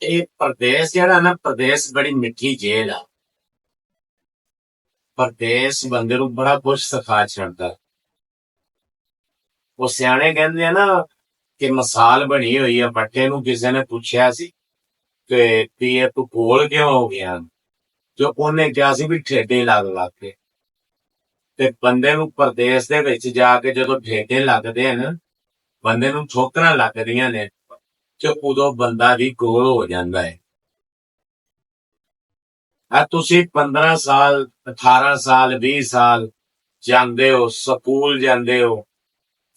ਇਹ ਪ੍ਰਦੇਸ਼ ਜਿਹੜਾ ਨਾ ਪ੍ਰਦੇਸ਼ ਬੜੀ ਮਿੱਠੀ ਜੇਲ੍ਹ ਆ। ਪ੍ਰਦੇਸ਼ ਬੰਦੇ ਨੂੰ ਬੜਾ ਕੁਛ ਸਿਖਾ ਛੱਡਦਾ। ਉਹ ਸਿਆਣੇ ਕਹਿੰਦੇ ਆ ਨਾ ਕਿ ਮਿਸਾਲ ਬਣੀ ਹੋਈ ਆ। ਬੱਟੇ ਨੂੰ ਕਿਸੇ ਨੇ ਪੁੱਛਿਆ ਸੀ ਕਿ ਵੀ ਇਹ ਤੂੰ ਗੋਲ ਕਿਉਂ ਹੋ ਗਿਆ, ਜੋ ਉਹਨੇ ਕਿਹਾ ਸੀ ਵੀ ਠੇਡੇ ਲੱਗ ਲੱਗ ਕੇ। ਤੇ ਬੰਦੇ ਨੂੰ ਪ੍ਰਦੇਸ਼ ਦੇ ਵਿੱਚ ਜਾ ਕੇ ਜਦੋਂ ਠੇਡੇ ਲੱਗਦੇ ਹਨ, ਬੰਦੇ ਨੂੰ ਠੋਕਰਾਂ ਲੱਗਦੀਆਂ ਨੇ, ਤੇ ਉਦੋਂ ਬੰਦਾ ਵੀ ਗੋਲ ਹੋ ਜਾਂਦਾ ਹੈ। ਆ ਤੁਸੀਂ 15 ਸਾਲ 18 ਸਾਲ 20 ਸਾਲ ਜਾਂਦੇ ਹੋ, ਸਕੂਲ ਜਾਂਦੇ ਹੋ,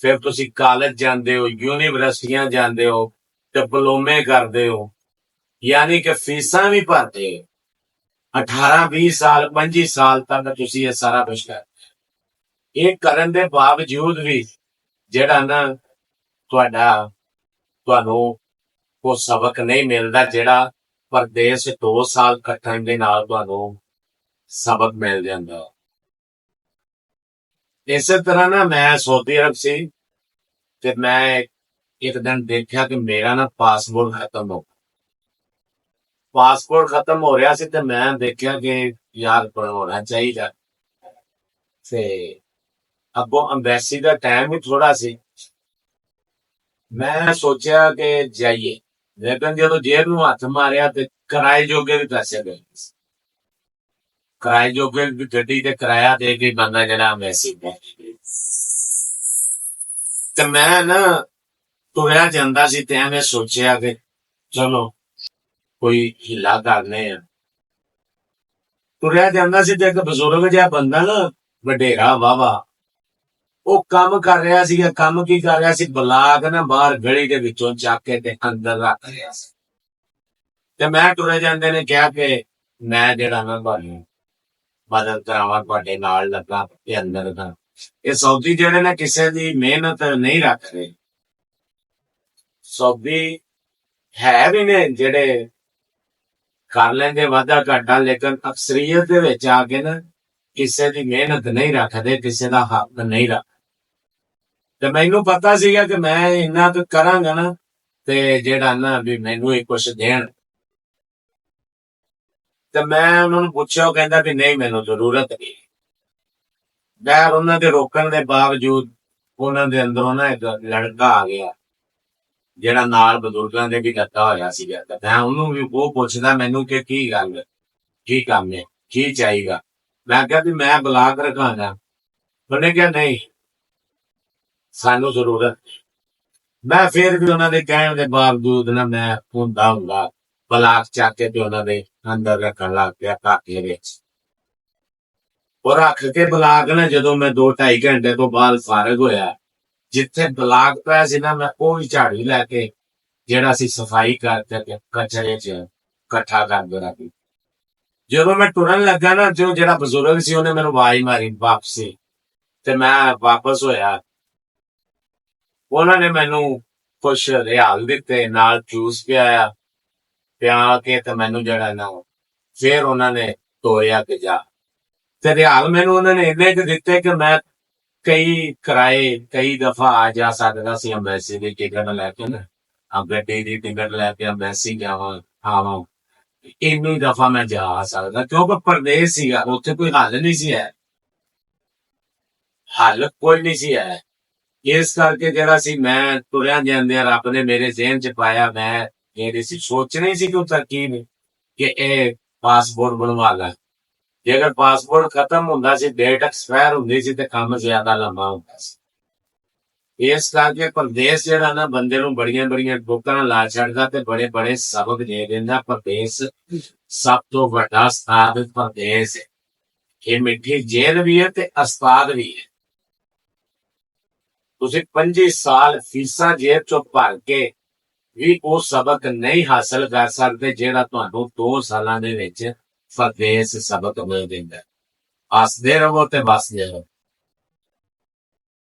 ਫਿਰ ਤੁਸੀਂ ਕਾਲਜ ਜਾਂਦੇ ਹੋ, ਯੂਨੀਵਰਸਿਟੀਆਂ ਜਾਂਦੇ ਹੋ, ਡਿਪਲੋਮੇ ਕਰਦੇ ਹੋ, ਯਾਨੀ ਕਿ ਫੀਸਾਂ ਵੀ ਭਰਦੇ ਹੋ। 18 20 ਸਾਲ 25 ਸਾਲ ਤੱਕ ਤੁਸੀਂ ਇਹ ਸਾਰਾ ਕੁਛ ਕਰਦੇ। ਇਹ ਕਰਨ ਦੇ ਬਾਵਜੂਦ ਵੀ ਜਿਹੜਾ ਨਾ ਤੁਹਾਨੂੰ ਉਹ ਸਬਕ ਨਹੀਂ ਮਿਲਦਾ ਜਿਹੜਾ ਪ੍ਰਦੇਸ਼ 2 ਸਾਲ ਕੱਟਣ ਦੇ ਨਾਲ ਤੁਹਾਨੂੰ ਸਬਕ ਮਿਲ ਜਾਂਦਾ। ਇਸੇ ਤਰ੍ਹਾਂ ਨਾ ਮੈਂ ਸਾਊਦੀ ਅਰਬ ਸੀ ਤੇ ਮੈਂ ਇੱਕ ਦਿਨ ਦੇਖਿਆ ਕਿ ਮੇਰਾ ਨਾ ਪਾਸਪੋਰਟ ਖਤਮ ਹੋ ਰਿਹਾ ਸੀ ਤੇ ਮੈਂ ਦੇਖਿਆ ਕਿ ਯਾਰ ਹੋਣਾ ਚਾਹੀਦਾ। ਤੇ ਅੱਗੋਂ ਅੰਬੈਸੀ ਦਾ ਟਾਈਮ ਵੀ ਥੋੜਾ ਸੀ। ਮੈਂ ਸੋਚਿਆ ਕਿ ਜਾਈਏ, ਲੇਕਿਨ ਜਦੋਂ ਜੇਬ ਨੂੰ ਹੱਥ ਮਾਰਿਆ ਤੇ ਕਿਰਾਏ ਜੋਗੇ ਵੀ ਪੈਸੇ ਗਏ। ਕਿਰਾਏ ਜੋਗੇ ਗੱਡੀ ਤੇ ਕਿਰਾਇਆ ਦੇ ਕੇ ਬੰਦਾ ਜਿਹੜਾ ਅੰਬੈਸੀ ਤੇ ਮੈਂ ਨਾ ਤੁਰਿਆ ਜਾਂਦਾ ਸੀ ਤੇ ਐਵੇਂ ਸੋਚਿਆ ਕਿ ਚਲੋ ਕੋਈ ਹਿੱਲਾ ਕਰਨੇ ਆ। ਤੁਰਿਆ ਜਾਂਦਾ ਸੀ ਤੇ ਇੱਕ ਬਜ਼ੁਰਗ ਜਿਹਾ ਬੰਦਾ ਨਾ, ਵਡੇਰਾ ਵਾਵਾ, ਉਹ ਕੰਮ ਕਰ ਰਿਹਾ ਸੀ। ਕੰਮ ਕੀ ਕਰ ਰਿਹਾ ਸੀ? ਬਲਾਕ ਨਾ ਬਾਹਰ ਗਲੀ ਦੇ ਵਿੱਚੋਂ ਚੱਕ ਕੇ ਤੇ ਅੰਦਰ ਰੱਖ ਰਿਹਾ ਸੀ। ਤੇ ਮੈਂ ਤੁਰੇ ਜਾਂਦੇ ਨੇ ਕਿਹਾ ਕਿ ਮੈਂ ਜਿਹੜਾ ਨਾ ਤੁਹਾਨੂੰ ਮਦਦ ਕਰਾਵਾਂ, ਤੁਹਾਡੇ ਨਾਲ ਲੱਗਾ ਤੇ ਅੰਦਰ ਦਾ। ਇਹ ਸਾਊਦੀ ਜਿਹੜੇ ਨੇ ਕਿਸੇ ਦੀ ਮਿਹਨਤ ਨਹੀਂ ਰੱਖਦੇ। ਸਾਊਦੀ ਹੈ ਵੀ ਨੇ ਜਿਹੜੇ ਕਰ ਲੈਂਦੇ ਵਾਧਾ ਘਾਟਾ, ਲੇਕਿਨ ਅਕਸਰੀਅਤ ਦੇ ਵਿੱਚ ਆ ਕੇ ਨਾ ਕਿਸੇ ਦੀ ਮਿਹਨਤ ਨਹੀਂ ਰੱਖਦੇ, ਕਿਸੇ ਦਾ ਹੱਕ ਨਹੀਂ ਰੱਖਦੇ। ਤੇ ਮੈਨੂੰ ਪਤਾ ਸੀਗਾ ਕਿ ਮੈਂ ਇੰਨਾ ਕੁ ਕਰਾਂਗਾ ਨਾ ਤੇ ਜਿਹੜਾ ਨਾ ਵੀ ਮੈਨੂੰ ਹੀ ਕੁਛ ਦੇਣ। ਤੇ ਮੈਂ ਉਹਨਾਂ ਨੂੰ ਪੁੱਛਿਆ, ਉਹ ਕਹਿੰਦਾ ਵੀ ਨਹੀਂ, ਮੈਨੂੰ ਜ਼ਰੂਰਤ ਨਹੀਂ। ਮੈਂ ਉਹਨਾਂ ਦੇ ਰੋਕਣ ਦੇ ਬਾਵਜੂਦ ਉਹਨਾਂ ਦੇ ਅੰਦਰੋਂ ਨਾ ਇੱਕ ਲੜਕਾ ਆ ਗਿਆ ਜਿਹੜਾ ਨਾਲ ਬਜ਼ੁਰਗਾਂ ਦੇ ਵੀ ਲੱਗਾ ਹੋਇਆ ਸੀਗਾ। ਤੇ ਮੈਂ ਉਹਨੂੰ ਵੀ ਉਹ ਪੁੱਛਦਾ ਮੈਨੂੰ ਕਿ ਕੀ ਗੱਲ, ਕੀ ਕੰਮ ਹੈ, ਕੀ ਚਾਹੀਦਾ। ਮੈਂ ਕਿਹਾ ਵੀ ਮੈਂ ਬਲਾਕ ਰਖਾਣਾ। ਉਹਨੇ ਕਿਹਾ ਨਹੀਂ, ਸਾਨੂੰ ਜ਼ਰੂਰਤ। ਮੈਂ ਫਿਰ ਵੀ ਉਹਨਾਂ ਦੇ ਕਹਿਣ ਦੇ ਬਾਵਜੂਦ ਨਾ ਮੈਂ ਹੁੰਦਾ ਬਲਾਕ ਚੱਕ ਕੇ ਤੇ ਉਹਨਾਂ ਦੇ ਅੰਦਰ ਰੱਖਣ ਲੱਗ ਪਿਆ ਕਾਕੇ ਵਿੱਚ। ਉਹ ਰੱਖ ਕੇ ਬਲਾਕ ਨਾ ਜਦੋਂ ਮੈਂ 2-2.5 ਘੰਟੇ ਤੋਂ ਬਾਅਦ ਫਾਰਗ ਹੋਇਆ, ਜਿੱਥੇ ਬਲਾਕ ਪਿਆ ਸੀ ਨਾ, ਮੈਂ ਉਹ ਵੀ ਝਾੜੀ ਲੈ ਕੇ ਜਿਹੜਾ ਸੀ ਸਫਾਈ ਕਰਕੇ ਕਚਰੇ 'ਚ ਇਕੱਠਾ ਕਰ ਰੱਖੀ। ਜਦੋਂ ਮੈਂ ਟੁਰਨ ਲੱਗਾ ਨਾ, ਜੋ ਜਿਹੜਾ ਬਜ਼ੁਰਗ ਸੀ ਉਹਨੇ ਮੈਨੂੰ ਆਵਾਜ਼ ਮਾਰੀ ਵਾਪਸੀ, ਤੇ ਮੈਂ ਵਾਪਸ ਹੋਇਆ। ਉਹਨਾਂ ਨੇ ਮੈਨੂੰ ਕੁਛ ਰਿਆਲ ਦਿੱਤੇ, ਨਾਲ ਜੂਸ ਪਿਆ ਕੇ ਤੇ ਮੈਨੂੰ ਜਿਹੜਾ ਨਾ ਫਿਰ ਉਹਨਾਂ ਨੇ ਤੋਰਿਆ ਕਿ ਜਾ। ਤੇ ਰਿਆਲ ਮੈਨੂੰ ਉਹਨਾਂ ਨੇ ਇੰਨੇ ਕੁ ਦਿੱਤੇ ਕਿ ਮੈਂ ਕਈ ਦਫਾ ਆ ਜਾ ਸਕਦਾ ਸੀ। ਅੰਬੈਸੀ ਦੀ ਟਿਕਟ ਲੈ ਕੇ ਨਾ, ਗੱਡੀ ਦੀ ਟਿਕਟ ਲੈ ਕੇ ਅੰਬੈਸੀ ਆਵਾਂ, ਇੰਨੀ ਦਫਾ ਮੈਂ ਜਾ ਸਕਦਾ, ਕਿਉਂਕਿ ਪ੍ਰਦੇਸ਼ ਸੀਗਾ, ਉੱਥੇ ਕੋਈ ਹੱਲ ਨਹੀਂ ਸੀ ਹੈ, ਹੱਲ ਕੋਈ ਨਹੀਂ ਸੀ ਹੈ। ਇਸ ਕਰਕੇ ਜਿਹੜਾ ਸੀ ਮੈਂ ਤੁਰਿਆ ਜਾਂਦਿਆਂ ਰੱਬ ਨੇ ਮੇਰੇ ਜ਼ਿਹਨ 'ਚ ਪਾਇਆ। ਮੈਂ ਜਿਹੜੀ ਸੀ ਸੋਚਣੀ ਸੀ ਕਿ ਤਰਕੀਬ ਕਿ ਇਹ ਪਾਸਪੋਰਟ ਬਣਵਾ ਲੈ। ਜੇਕਰ ਪਾਸਪੋਰਟ ਖਤਮ ਹੁੰਦਾ ਸੀ, ਡੇਟ ਐਕਸਪਾਇਰ ਹੁੰਦੀ ਸੀ, ਤੇ ਕੰਮ ਜ਼ਿਆਦਾ ਲੰਬਾ ਹੁੰਦਾ ਸੀ। ਇਸ ਕਰਕੇ ਪ੍ਰਦੇਸ਼ ਜਿਹੜਾ ਨਾ ਬੰਦੇ ਨੂੰ ਬੜੀਆਂ ਠੋਕਰਾਂ ਲਾ ਛੱਡਦਾ ਤੇ ਬੜੇ ਸਬਕ ਦੇ ਦਿੰਦਾ। ਪ੍ਰਦੇਸ਼ ਸਭ ਤੋਂ ਵੱਡਾ ਉਸਤਾਦ ਪ੍ਰਦੇਸ਼ ਹੈ। ਇਹ ਮਿੱਠੀ ਜੇਲ੍ਹ ਵੀ ਹੈ ਤੇ ਉਸਤਾਦ ਵੀ ਹੈ। ਤੁਸੀਂ 25 ਸਾਲ ਫੀਸਾਂ ਜੇਬ ਚੋਂ ਭਰ ਕੇ ਵੀ ਉਹ ਸਬਕ ਨਹੀਂ ਹਾਸਲ ਕਰ ਸਕਦੇ ਜਿਹੜਾ ਤੁਹਾਨੂੰ 2 ਸਾਲਾਂ ਦੇ ਵਿੱਚ ਪ੍ਰਦੇਸ਼ ਸਬਕ ਮਿਲ ਦਿੰਦਾ। ਹੱਸਦੇ ਰਹੋ ਤੇ ਵਸਦੇ ਰਹੋ।